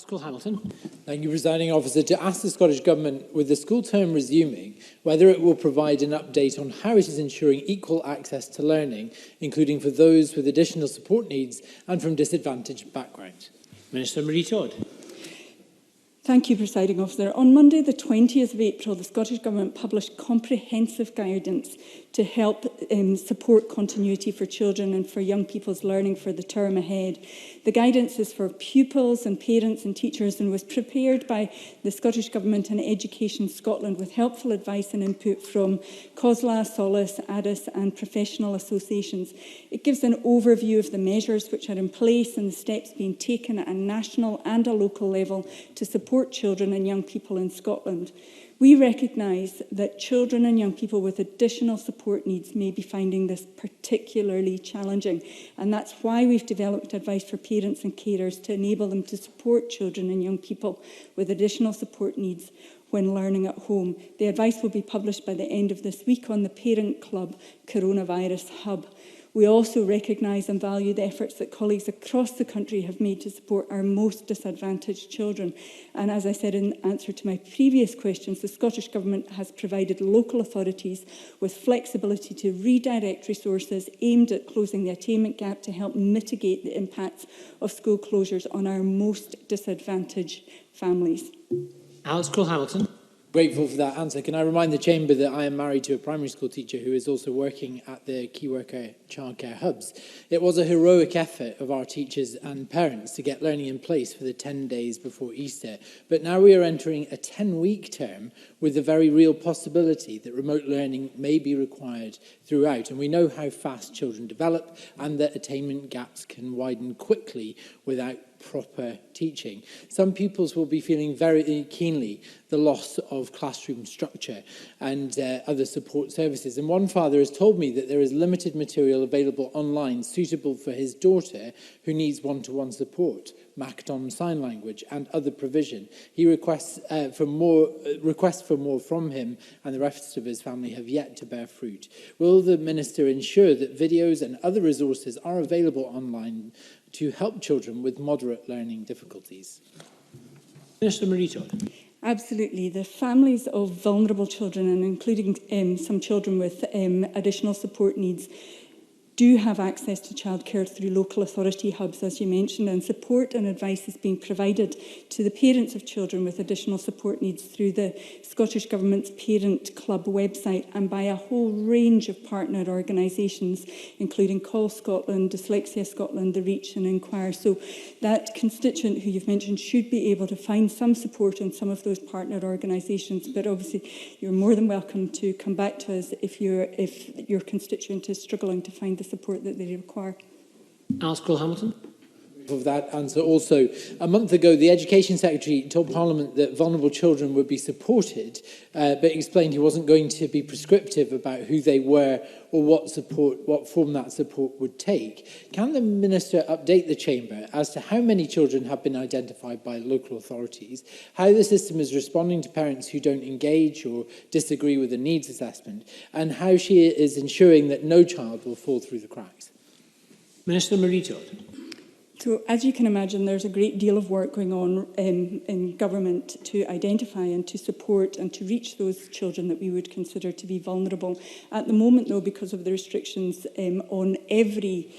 Alex Cole-Hamilton. Thank you, Presiding Officer. To ask the Scottish Government, with the school term resuming, whether it will provide an update on how it is ensuring equal access to learning, including for those with additional support needs and from disadvantaged backgrounds. Minister Marie Todd. Thank you, Presiding Officer. On Monday, the 20th of April, the Scottish Government published comprehensive guidance to help support continuity for children and for young people's learning for the term ahead. The guidance is for pupils and parents and teachers and was prepared by the Scottish Government and Education Scotland with helpful advice and input from COSLA, Solace, ADIS and professional associations. It gives an overview of the measures which are in place and the steps being taken at a national and a local level to support children and young people in Scotland. We recognise that children and young people with additional support needs may be finding this particularly challenging, and that's why we've developed advice for parents and carers to enable them to support children and young people with additional support needs when learning at home. The advice will be published by the end of this week on the Parent Club Coronavirus Hub. We also recognise and value the efforts that colleagues across the country have made to support our most disadvantaged children. And as I said in answer to my previous questions, the Scottish Government has provided local authorities with flexibility to redirect resources aimed at closing the attainment gap to help mitigate the impacts of school closures on our most disadvantaged families. Alex Cole-Hamilton. Grateful for that answer. Can I remind the Chamber that I am married to a primary school teacher who is also working at the Key Worker childcare hubs. It was a heroic effort of our teachers and parents to get learning in place for the 10 days before Easter. But now we are entering a 10-week term with the very real possibility that remote learning may be required throughout. And we know how fast children develop and that attainment gaps can widen quickly without proper teaching. Some pupils will be feeling very keenly the loss of classroom structure and other support services. And one father has told me that there is limited material available online suitable for his daughter who needs one-to-one support, Macedon Sign Language and other provision. He requests for more from him, and the rest of his family have yet to bear fruit. Will the Minister ensure that videos and other resources are available online to help children with moderate learning difficulties? Minister Marie Todd. Absolutely. The families of vulnerable children, and including some children with additional support needs, do have access to childcare through local authority hubs, as you mentioned, and support and advice is being provided to the parents of children with additional support needs through the Scottish Government's Parent Club website and by a whole range of partner organisations, including Call Scotland, Dyslexia Scotland, The Reach and Inquire. So that constituent who you've mentioned should be able to find some support in some of those partner organisations, but obviously you're more than welcome to come back to us if your constituent is struggling to find the support that they require. Alex Cole-Hamilton. Of that answer also. A month ago, the Education Secretary told Parliament that vulnerable children would be supported, but explained he wasn't going to be prescriptive about who they were or what form that support would take. Can the Minister update the Chamber as to how many children have been identified by local authorities, how the system is responding to parents who don't engage or disagree with the needs assessment, and how she is ensuring that no child will fall through the cracks? Minister Marie Todd. So, as you can imagine, there's a great deal of work going on in government to identify and to support and to reach those children that we would consider to be vulnerable. At the moment, though, because of the restrictions on every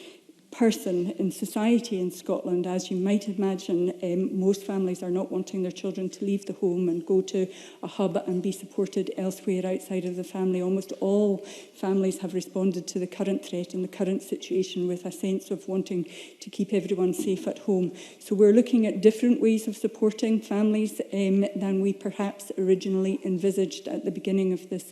person in society in Scotland, as you might imagine, most families are not wanting their children to leave the home and go to a hub and be supported elsewhere outside of the family. Almost all families have responded to the current threat and the current situation with a sense of wanting to keep everyone safe at home. So we're looking at different ways of supporting families than we perhaps originally envisaged at the beginning of this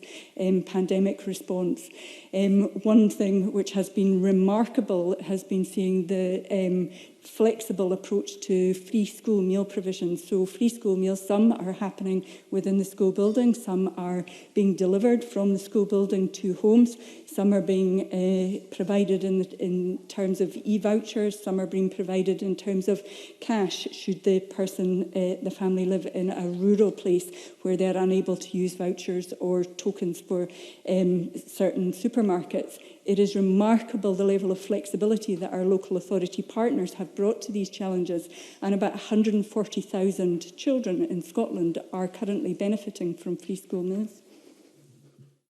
pandemic response. One thing which has been remarkable has been seeing the flexible approach to free school meal provisions. So free school meals, some are happening within the school building, some are being delivered from the school building to homes, some are being provided in terms of e-vouchers, some are being provided in terms of cash should the person, the family live in a rural place where they're unable to use vouchers or tokens for certain supermarkets. It is remarkable the level of flexibility that our local authority partners have have brought to these challenges, and about 140,000 children in Scotland are currently benefiting from free school meals.